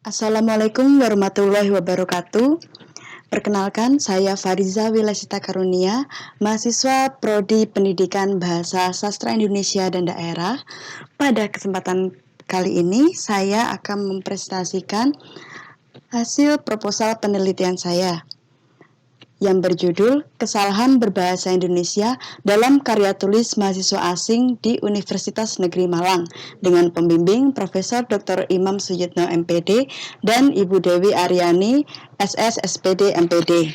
Assalamualaikum warahmatullahi wabarakatuh. Perkenalkan, saya Fariza Wilasita Karunia, mahasiswa Prodi Pendidikan Bahasa Sastra Indonesia dan Daerah. Pada kesempatan kali ini, saya akan mempresentasikan hasil proposal penelitian saya yang berjudul Kesalahan Berbahasa Indonesia dalam Karya Tulis Mahasiswa Asing di Universitas Negeri Malang dengan pembimbing Profesor Dr. Imam Suyitno MPD dan Ibu Dewi Aryani SS SPD MPD.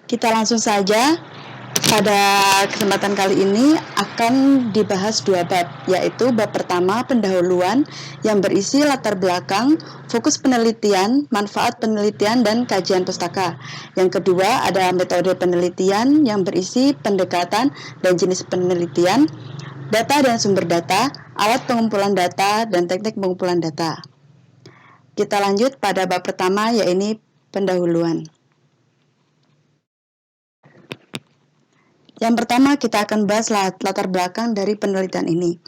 Kita langsung saja. Pada kesempatan kali ini akan dibahas dua bab, yaitu bab pertama pendahuluan yang berisi latar belakang, fokus penelitian, manfaat penelitian, dan kajian pustaka. Yang kedua ada metode penelitian yang berisi pendekatan dan jenis penelitian, data dan sumber data, alat pengumpulan data, dan teknik pengumpulan data. Kita lanjut pada bab pertama, yaitu pendahuluan. Yang pertama, kita akan bahas latar belakang dari penelitian ini.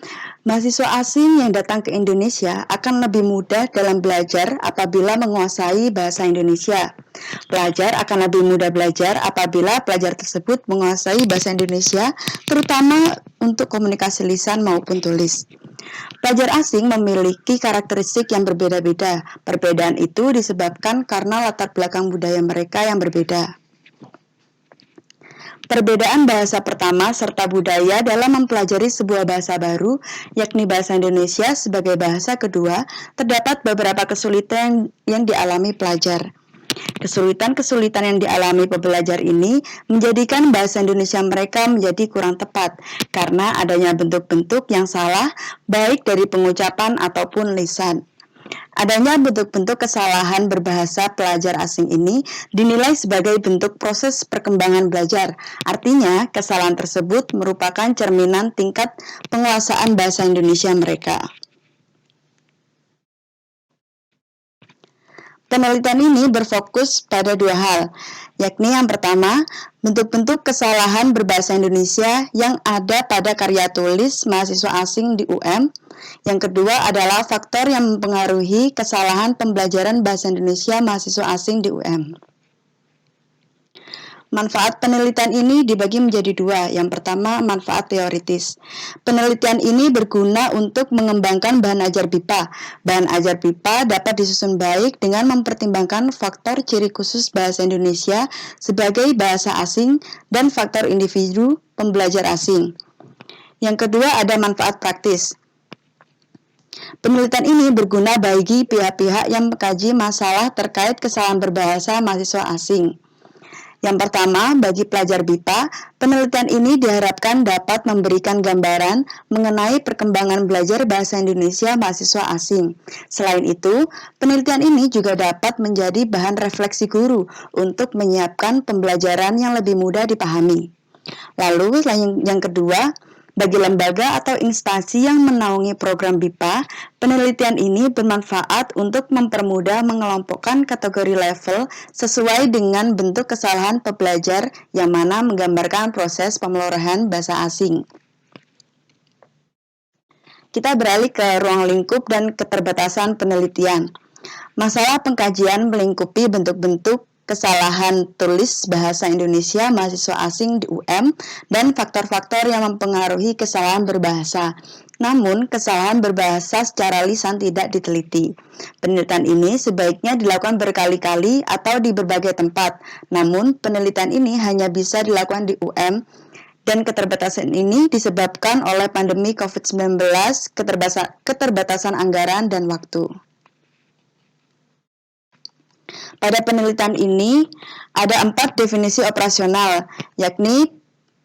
Mahasiswa asing yang datang ke Indonesia akan lebih mudah dalam belajar apabila menguasai bahasa Indonesia. Pelajar akan lebih mudah belajar apabila pelajar tersebut menguasai bahasa Indonesia, terutama untuk komunikasi lisan maupun tulis. Pelajar asing memiliki karakteristik yang berbeda-beda. Perbedaan itu disebabkan karena latar belakang budaya mereka yang berbeda. Perbedaan bahasa pertama serta budaya dalam mempelajari sebuah bahasa baru, yakni bahasa Indonesia sebagai bahasa kedua, terdapat beberapa kesulitan yang dialami pelajar. Kesulitan-kesulitan yang dialami pembelajar ini menjadikan bahasa Indonesia mereka menjadi kurang tepat karena adanya bentuk-bentuk yang salah baik dari pengucapan ataupun lisan. Adanya bentuk-bentuk kesalahan berbahasa pelajar asing ini dinilai sebagai bentuk proses perkembangan belajar. Artinya, kesalahan tersebut merupakan cerminan tingkat penguasaan bahasa Indonesia mereka. Penelitian ini berfokus pada dua hal, yakni yang pertama, bentuk-bentuk kesalahan berbahasa Indonesia yang ada pada karya tulis mahasiswa asing di UM. Yang kedua adalah faktor yang mempengaruhi kesalahan pembelajaran bahasa Indonesia mahasiswa asing di UM. Manfaat penelitian ini dibagi menjadi dua. Yang pertama, manfaat teoritis. Penelitian ini berguna untuk mengembangkan bahan ajar BIPA. Bahan ajar BIPA dapat disusun baik dengan mempertimbangkan faktor ciri khusus bahasa Indonesia sebagai bahasa asing dan faktor individu pembelajar asing. Yang kedua, ada manfaat praktis. Penelitian ini berguna bagi pihak-pihak yang mengkaji masalah terkait kesalahan berbahasa mahasiswa asing. Yang pertama, bagi pelajar BIPA, penelitian ini diharapkan dapat memberikan gambaran mengenai perkembangan belajar bahasa Indonesia mahasiswa asing. Selain itu, penelitian ini juga dapat menjadi bahan refleksi guru untuk menyiapkan pembelajaran yang lebih mudah dipahami. Lalu, yang kedua, bagi lembaga atau instansi yang menaungi program BIPA, penelitian ini bermanfaat untuk mempermudah mengelompokkan kategori level sesuai dengan bentuk kesalahan pembelajar yang mana menggambarkan proses pemelorahan bahasa asing. Kita beralih ke ruang lingkup dan keterbatasan penelitian. Masalah pengkajian melingkupi bentuk-bentuk kesalahan tulis bahasa Indonesia mahasiswa asing di UM dan faktor-faktor yang mempengaruhi kesalahan berbahasa. Namun, kesalahan berbahasa secara lisan tidak diteliti. Penelitian ini sebaiknya dilakukan berkali-kali atau di berbagai tempat. Namun, penelitian ini hanya bisa dilakukan di UM dan keterbatasan ini disebabkan oleh pandemi COVID-19, keterbatasan anggaran dan waktu. Pada penelitian ini ada 4 definisi operasional, yakni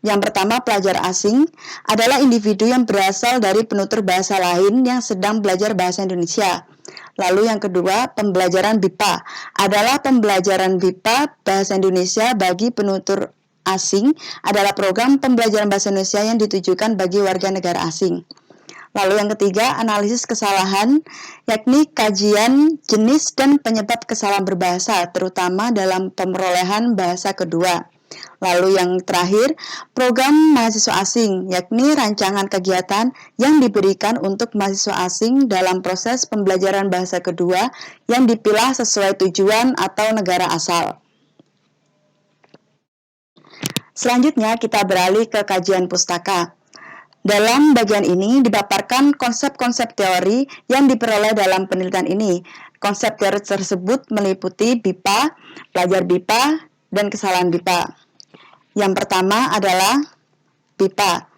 yang pertama, pelajar asing adalah individu yang berasal dari penutur bahasa lain yang sedang belajar bahasa Indonesia. Lalu yang kedua, pembelajaran BIPA adalah pembelajaran BIPA bahasa Indonesia bagi penutur asing adalah program pembelajaran bahasa Indonesia yang ditujukan bagi warga negara asing. Lalu yang ketiga, analisis kesalahan, yakni kajian jenis dan penyebab kesalahan berbahasa, terutama dalam pemerolehan bahasa kedua. Lalu yang terakhir, program mahasiswa asing, yakni rancangan kegiatan yang diberikan untuk mahasiswa asing dalam proses pembelajaran bahasa kedua yang dipilah sesuai tujuan atau negara asal. Selanjutnya kita beralih ke kajian pustaka. Dalam bagian ini dipaparkan konsep-konsep teori yang diperoleh dalam penelitian ini. Konsep teori tersebut meliputi BIPA, pelajar BIPA, dan kesalahan BIPA. Yang pertama adalah BIPA.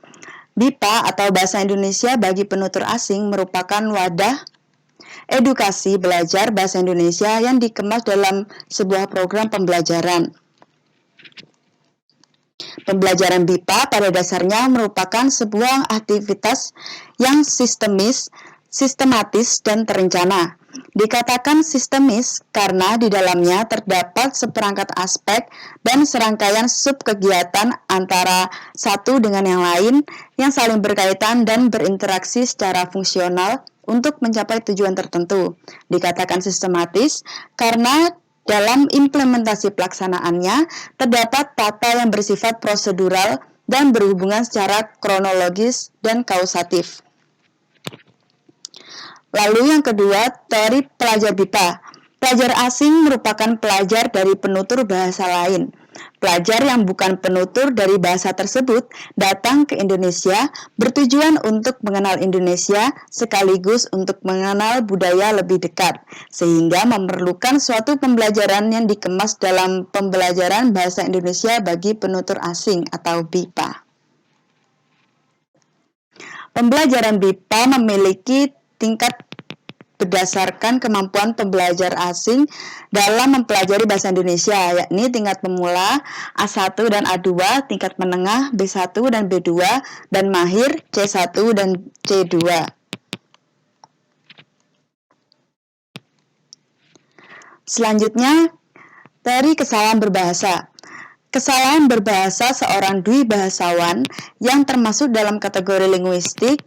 BIPA atau Bahasa Indonesia bagi penutur asing merupakan wadah edukasi belajar bahasa Indonesia yang dikemas dalam sebuah program pembelajaran. Pembelajaran BIPA pada dasarnya merupakan sebuah aktivitas yang sistematis dan terencana. Dikatakan sistemis karena di dalamnya terdapat seperangkat aspek dan serangkaian subkegiatan antara satu dengan yang lain yang saling berkaitan dan berinteraksi secara fungsional untuk mencapai tujuan tertentu. Dikatakan sistematis karena dalam implementasi pelaksanaannya, terdapat tata yang bersifat prosedural dan berhubungan secara kronologis dan kausatif. Lalu yang kedua, teori pelajar BIPA. Pelajar asing merupakan pelajar dari penutur bahasa lain. Pelajar yang bukan penutur dari bahasa tersebut datang ke Indonesia bertujuan untuk mengenal Indonesia sekaligus untuk mengenal budaya lebih dekat, sehingga memerlukan suatu pembelajaran yang dikemas dalam pembelajaran bahasa Indonesia bagi penutur asing atau BIPA. Pembelajaran BIPA memiliki tingkat berdasarkan kemampuan pembelajar asing dalam mempelajari bahasa Indonesia, yakni tingkat pemula A1 dan A2, tingkat menengah B1 dan B2, dan mahir C1 dan C2. Selanjutnya, teori kesalahan berbahasa. Kesalahan berbahasa seorang dwi bahasawan yang termasuk dalam kategori linguistik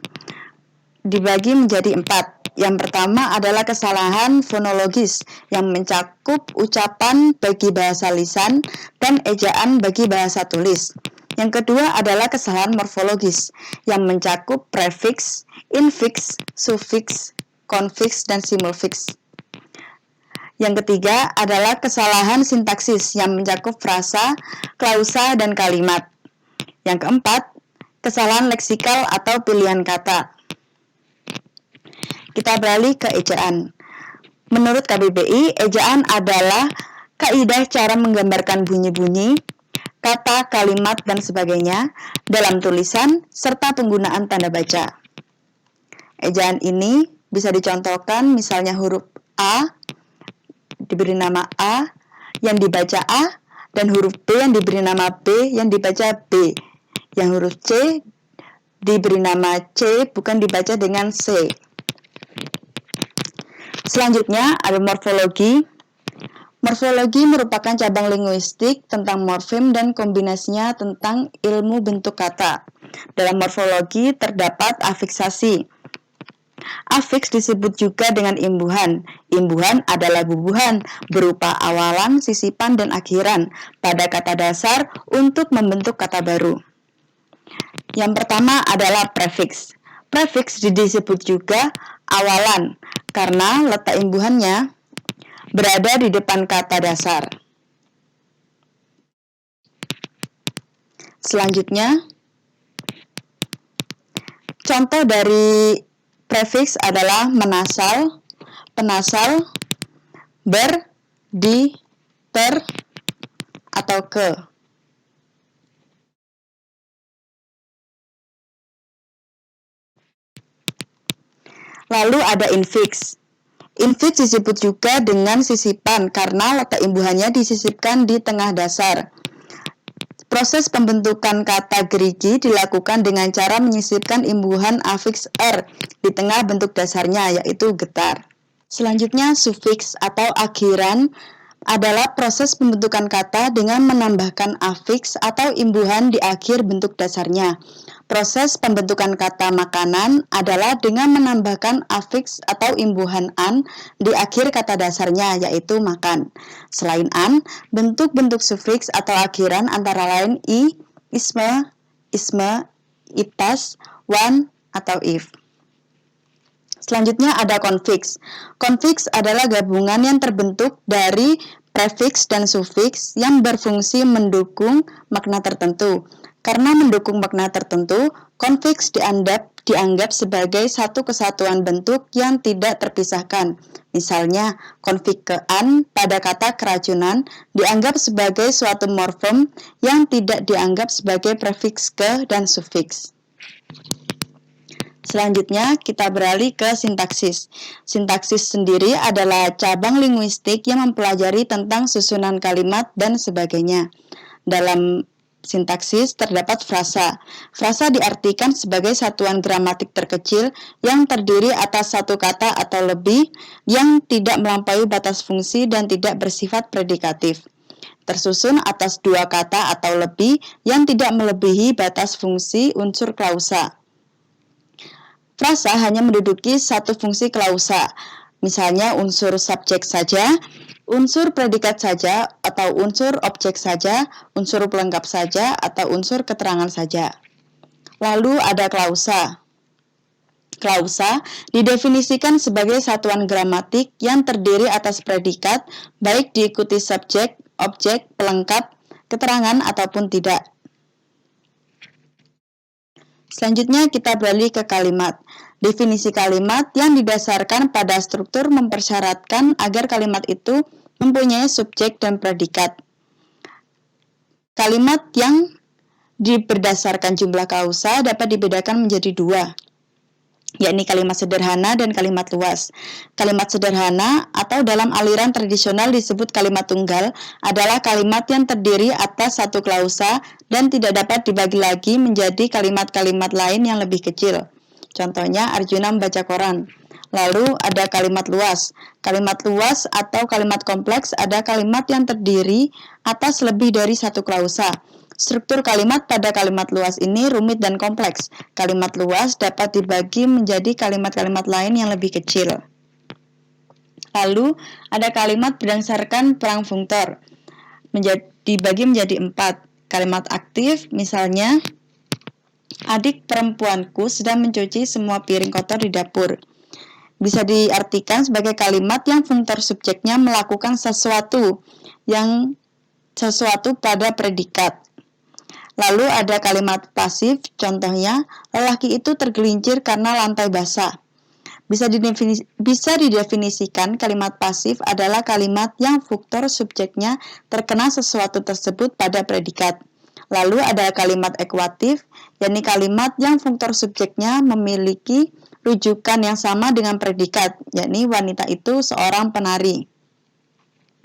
dibagi menjadi 4. Yang pertama adalah kesalahan fonologis yang mencakup ucapan bagi bahasa lisan dan ejaan bagi bahasa tulis. Yang kedua adalah kesalahan morfologis yang mencakup prefiks, infiks, sufiks, konfiks, dan simulfiks. Yang ketiga adalah kesalahan sintaksis yang mencakup frasa, klausa, dan kalimat. Yang keempat, kesalahan leksikal atau pilihan kata. Kita beralih ke ejaan. Menurut KBBI, ejaan adalah kaidah cara menggambarkan bunyi-bunyi, kata, kalimat, dan sebagainya dalam tulisan serta penggunaan tanda baca. Ejaan ini bisa dicontohkan misalnya huruf A diberi nama A yang dibaca A, dan huruf B yang diberi nama B yang dibaca B. Yang huruf C diberi nama C bukan dibaca dengan C. Selanjutnya ada morfologi. Morfologi merupakan cabang linguistik tentang morfem dan kombinasinya tentang ilmu bentuk kata. Dalam morfologi terdapat afiksasi. Afiks disebut juga dengan imbuhan. Imbuhan adalah bubuhan berupa awalan, sisipan, dan akhiran pada kata dasar untuk membentuk kata baru. Yang pertama adalah prefiks. Prefiks disebut juga awalan karena letak imbuhannya berada di depan kata dasar. Selanjutnya, contoh dari prefiks adalah menasal, penasal, ber, di, ter, atau ke. Lalu ada infiks. Infiks disebut juga dengan sisipan karena letak imbuhannya disisipkan di tengah dasar. Proses pembentukan kata gerigi dilakukan dengan cara menyisipkan imbuhan afiks R di tengah bentuk dasarnya, yaitu getar. Selanjutnya, sufiks atau akhiran adalah proses pembentukan kata dengan menambahkan afiks atau imbuhan di akhir bentuk dasarnya. Proses pembentukan kata makanan adalah dengan menambahkan afiks atau imbuhan an di akhir kata dasarnya, yaitu makan. Selain an, bentuk-bentuk sufiks atau akhiran antara lain i, isme, ipas, wan, atau if. Selanjutnya ada konfiks. Konfiks adalah gabungan yang terbentuk dari prefiks dan sufiks yang berfungsi mendukung makna tertentu. Karena mendukung makna tertentu, konfiks dianggap sebagai satu kesatuan bentuk yang tidak terpisahkan. Misalnya, konfikean pada kata keracunan dianggap sebagai suatu morfem yang tidak dianggap sebagai prefiks ke dan sufiks. Selanjutnya, kita beralih ke sintaksis. Sintaksis sendiri adalah cabang linguistik yang mempelajari tentang susunan kalimat dan sebagainya. Dalam sintaksis terdapat frasa. Frasa diartikan sebagai satuan gramatik terkecil yang terdiri atas satu kata atau lebih yang tidak melampaui batas fungsi dan tidak bersifat predikatif. Tersusun atas dua kata atau lebih yang tidak melebihi batas fungsi unsur klausa. Frasa hanya menduduki satu fungsi klausa, misalnya unsur subjek saja, unsur predikat saja, atau unsur objek saja, unsur pelengkap saja, atau unsur keterangan saja. Lalu ada klausa. Klausa didefinisikan sebagai satuan gramatik yang terdiri atas predikat, baik diikuti subjek, objek, pelengkap, keterangan, ataupun tidak. Selanjutnya kita beralih ke kalimat. Definisi kalimat yang didasarkan pada struktur mempersyaratkan agar kalimat itu mempunyai subjek dan predikat. Kalimat yang berdasarkan jumlah klausa dapat dibedakan menjadi dua, yakni kalimat sederhana dan kalimat luas. Kalimat sederhana atau dalam aliran tradisional disebut kalimat tunggal adalah kalimat yang terdiri atas satu klausa dan tidak dapat dibagi lagi menjadi kalimat-kalimat lain yang lebih kecil. Contohnya Arjuna membaca koran. Lalu ada kalimat luas. Kalimat luas atau kalimat kompleks ada kalimat yang terdiri atas lebih dari satu klausa. Struktur kalimat pada kalimat luas ini rumit dan kompleks. Kalimat luas dapat dibagi menjadi kalimat-kalimat lain yang lebih kecil. Lalu, ada kalimat berdasarkan perang fungtor. Dibagi menjadi 4. Kalimat aktif, misalnya, adik perempuanku sedang mencuci semua piring kotor di dapur. Bisa diartikan sebagai kalimat yang fungtor subjeknya melakukan sesuatu pada predikat. Lalu ada kalimat pasif, contohnya, lelaki itu tergelincir karena lantai basah. Bisa didefinisikan kalimat pasif adalah kalimat yang faktor subjeknya terkena sesuatu tersebut pada predikat. Lalu ada kalimat ekuatif, yakni kalimat yang faktor subjeknya memiliki rujukan yang sama dengan predikat, yakni wanita itu seorang penari.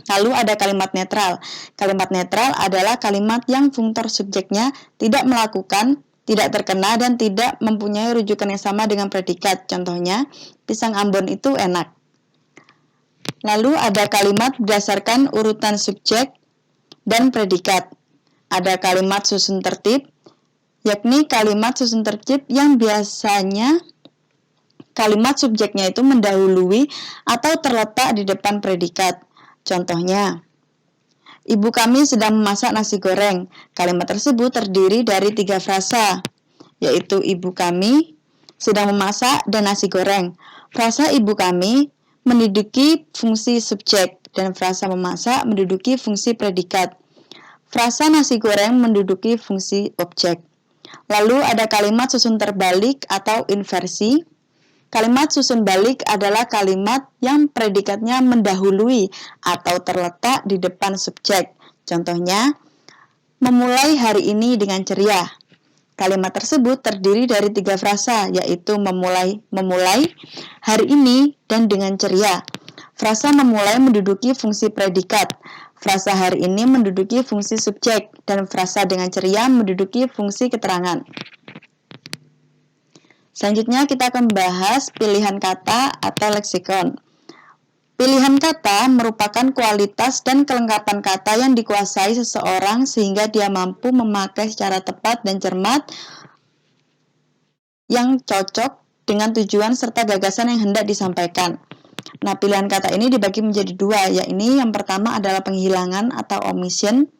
Lalu ada kalimat netral. Kalimat netral adalah kalimat yang fungtor subjeknya tidak melakukan, tidak terkena, dan tidak mempunyai rujukan yang sama dengan predikat. Contohnya, pisang Ambon itu enak. Lalu ada kalimat berdasarkan urutan subjek dan predikat. Ada kalimat susun tertib, yakni kalimat susun tertib yang biasanya kalimat subjeknya itu mendahului atau terletak di depan predikat. Contohnya, ibu kami sedang memasak nasi goreng. Kalimat tersebut terdiri dari 3 frasa, yaitu ibu kami sedang memasak dan nasi goreng. Frasa ibu kami menduduki fungsi subjek dan frasa memasak menduduki fungsi predikat. Frasa nasi goreng menduduki fungsi objek. Lalu ada kalimat susun terbalik atau inversi. Kalimat susun balik adalah kalimat yang predikatnya mendahului atau terletak di depan subjek. Contohnya, memulai hari ini dengan ceria. Kalimat tersebut terdiri dari 3 frasa, yaitu memulai hari ini dan dengan ceria. Frasa memulai menduduki fungsi predikat. Frasa hari ini menduduki fungsi subjek dan frasa dengan ceria menduduki fungsi keterangan. Selanjutnya kita akan membahas pilihan kata atau leksikon. Pilihan kata merupakan kualitas dan kelengkapan kata yang dikuasai seseorang sehingga dia mampu memakai secara tepat dan cermat yang cocok dengan tujuan serta gagasan yang hendak disampaikan. Nah, pilihan kata ini dibagi menjadi dua, yakni yang pertama adalah penghilangan atau omission.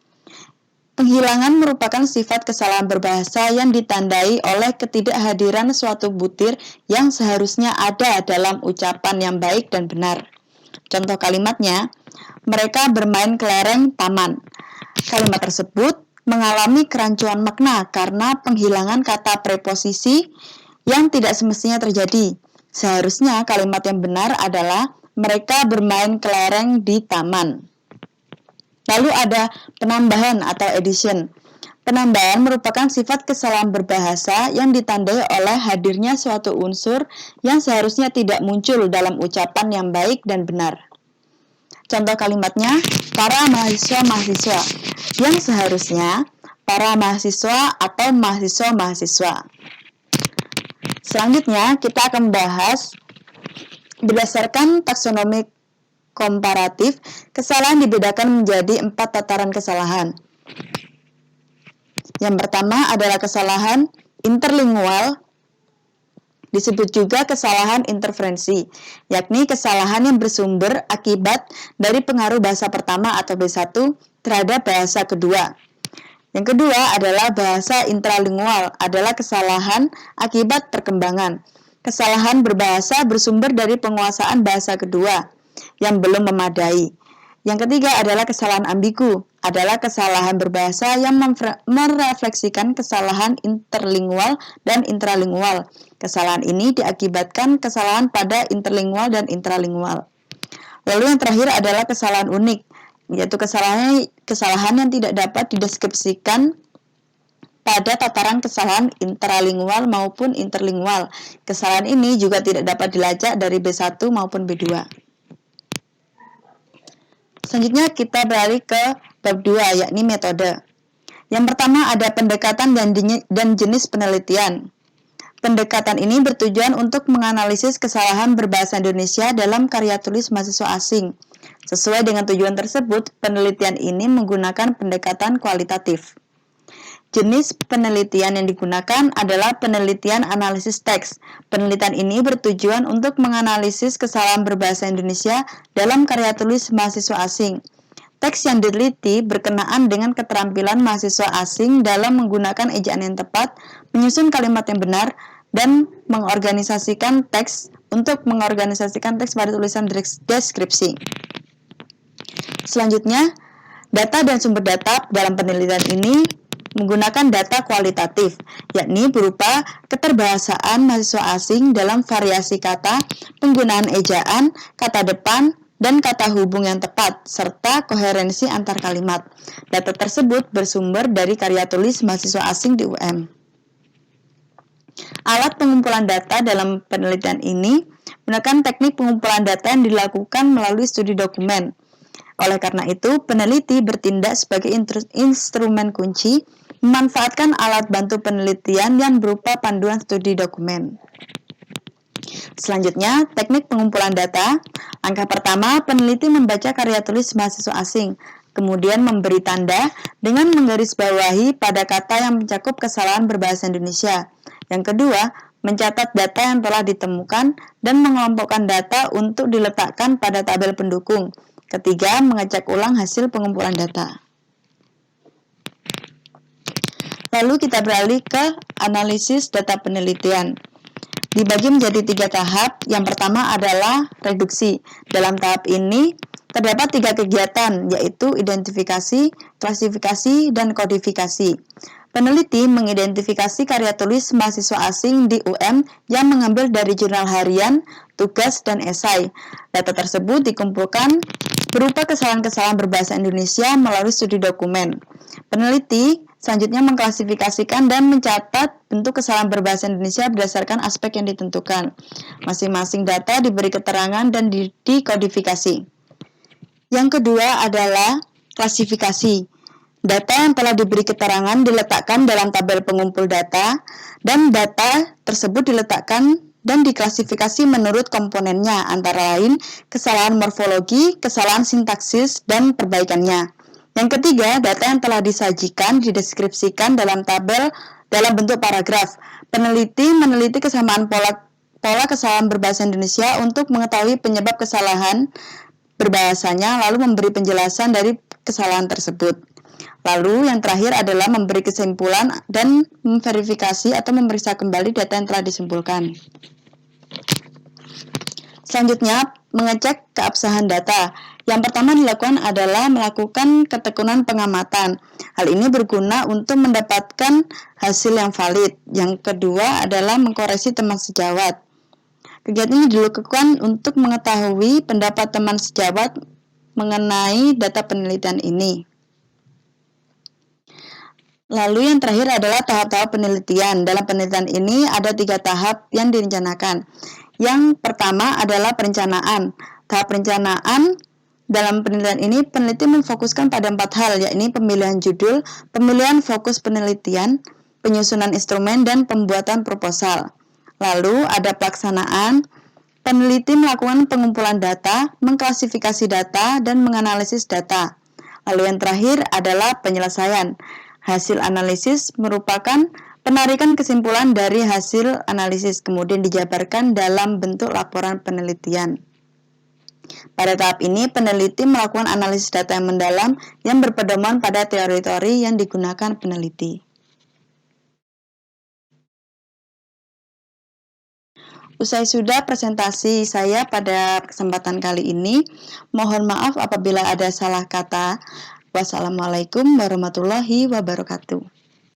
Penghilangan merupakan sifat kesalahan berbahasa yang ditandai oleh ketidakhadiran suatu butir yang seharusnya ada dalam ucapan yang baik dan benar. Contoh kalimatnya, mereka bermain kelereng taman. Kalimat tersebut mengalami kerancuan makna karena penghilangan kata preposisi yang tidak semestinya terjadi. Seharusnya kalimat yang benar adalah mereka bermain kelereng di taman. Lalu ada penambahan atau addition. Penambahan merupakan sifat kesalahan berbahasa yang ditandai oleh hadirnya suatu unsur yang seharusnya tidak muncul dalam ucapan yang baik dan benar. Contoh kalimatnya, para mahasiswa-mahasiswa, yang seharusnya para mahasiswa atau mahasiswa-mahasiswa. Selanjutnya, kita akan membahas berdasarkan taksonomi komparatif, kesalahan dibedakan menjadi 4 tataran kesalahan. Yang pertama adalah kesalahan interlingual, disebut juga kesalahan interferensi, yakni kesalahan yang bersumber akibat dari pengaruh bahasa pertama atau B1 terhadap bahasa kedua. Yang kedua adalah bahasa intralingual, adalah kesalahan akibat perkembangan. Kesalahan berbahasa bersumber dari penguasaan bahasa kedua yang belum memadai. Yang ketiga adalah kesalahan ambigu, adalah kesalahan berbahasa yang merefleksikan kesalahan interlingual dan intralingual. Kesalahan ini diakibatkan kesalahan pada interlingual dan intralingual. Lalu yang terakhir adalah kesalahan unik, yaitu kesalahan yang tidak dapat dideskripsikan pada tataran kesalahan intralingual maupun interlingual. Kesalahan ini juga tidak dapat dilacak dari B1 maupun B2. Selanjutnya kita beralih ke bab 2, yakni metode. Yang pertama ada pendekatan dan jenis penelitian. Pendekatan ini bertujuan untuk menganalisis kesalahan berbahasa Indonesia dalam karya tulis mahasiswa asing. Sesuai dengan tujuan tersebut, penelitian ini menggunakan pendekatan kualitatif. Jenis penelitian yang digunakan adalah penelitian analisis teks. Penelitian ini bertujuan untuk menganalisis kesalahan berbahasa Indonesia dalam karya tulis mahasiswa asing. Teks yang diteliti berkenaan dengan keterampilan mahasiswa asing dalam menggunakan ejaan yang tepat, menyusun kalimat yang benar, dan mengorganisasikan teks pada tulisan deskripsi. Selanjutnya, data dan sumber data dalam penelitian ini menggunakan data kualitatif, yakni berupa keterbahasaan mahasiswa asing dalam variasi kata, penggunaan ejaan, kata depan, dan kata hubung yang tepat, serta koherensi antar kalimat. Data tersebut bersumber dari karya tulis mahasiswa asing di UM. Alat pengumpulan data dalam penelitian ini menggunakan teknik pengumpulan data yang dilakukan melalui studi dokumen. Oleh karena itu, peneliti bertindak sebagai instrumen kunci, memanfaatkan alat bantu penelitian yang berupa panduan studi dokumen. Selanjutnya, teknik pengumpulan data. Langkah pertama, peneliti membaca karya tulis mahasiswa asing, kemudian memberi tanda dengan menggarisbawahi pada kata yang mencakup kesalahan berbahasa Indonesia. Yang kedua, mencatat data yang telah ditemukan dan mengelompokkan data untuk diletakkan pada tabel pendukung. Ketiga, mengecek ulang hasil pengumpulan data. Lalu kita beralih ke analisis data penelitian. Dibagi menjadi 3 tahap. Yang pertama adalah reduksi. Dalam tahap ini terdapat 3 kegiatan, yaitu identifikasi, klasifikasi, dan kodifikasi. Peneliti mengidentifikasi karya tulis mahasiswa asing di UM yang mengambil dari jurnal harian, tugas, dan esai. Data tersebut dikumpulkan berupa kesalahan-kesalahan berbahasa Indonesia melalui studi dokumen. Peneliti selanjutnya mengklasifikasikan dan mencatat bentuk kesalahan berbahasa Indonesia berdasarkan aspek yang ditentukan. Masing-masing data diberi keterangan dan dikodifikasi. Yang kedua adalah klasifikasi. Data yang telah diberi keterangan diletakkan dalam tabel pengumpul data, dan data tersebut diletakkan dan diklasifikasi menurut komponennya, antara lain kesalahan morfologi, kesalahan sintaksis, dan perbaikannya. Yang ketiga, data yang telah disajikan dideskripsikan dalam tabel dalam bentuk paragraf. Peneliti meneliti kesamaan pola kesalahan berbahasa Indonesia untuk mengetahui penyebab kesalahan berbahasanya, lalu memberi penjelasan dari kesalahan tersebut. Lalu yang terakhir adalah memberi kesimpulan dan memverifikasi atau memeriksa kembali data yang telah disimpulkan. Selanjutnya, mengecek keabsahan data. Yang pertama dilakukan adalah melakukan ketekunan pengamatan. Hal ini berguna untuk mendapatkan hasil yang valid. Yang kedua adalah mengkoreksi teman sejawat. Kegiatan ini dilakukan untuk mengetahui pendapat teman sejawat mengenai data penelitian ini. Lalu yang terakhir adalah tahap-tahap penelitian. Dalam penelitian ini ada 3 tahap yang direncanakan. Yang pertama adalah perencanaan. Tahap perencanaan dalam penelitian ini peneliti memfokuskan pada 4 hal, yakni pemilihan judul, pemilihan fokus penelitian, penyusunan instrumen, dan pembuatan proposal. Lalu ada pelaksanaan. Peneliti melakukan pengumpulan data, mengklasifikasi data, dan menganalisis data. Lalu yang terakhir adalah penyelesaian. Hasil analisis merupakan penarikan kesimpulan dari hasil analisis, kemudian dijabarkan dalam bentuk laporan penelitian. Pada tahap ini, peneliti melakukan analisis data yang mendalam yang berpedoman pada teori-teori yang digunakan peneliti. Usai sudah presentasi saya pada kesempatan kali ini. Mohon maaf apabila ada salah kata. Wassalamualaikum warahmatullahi wabarakatuh.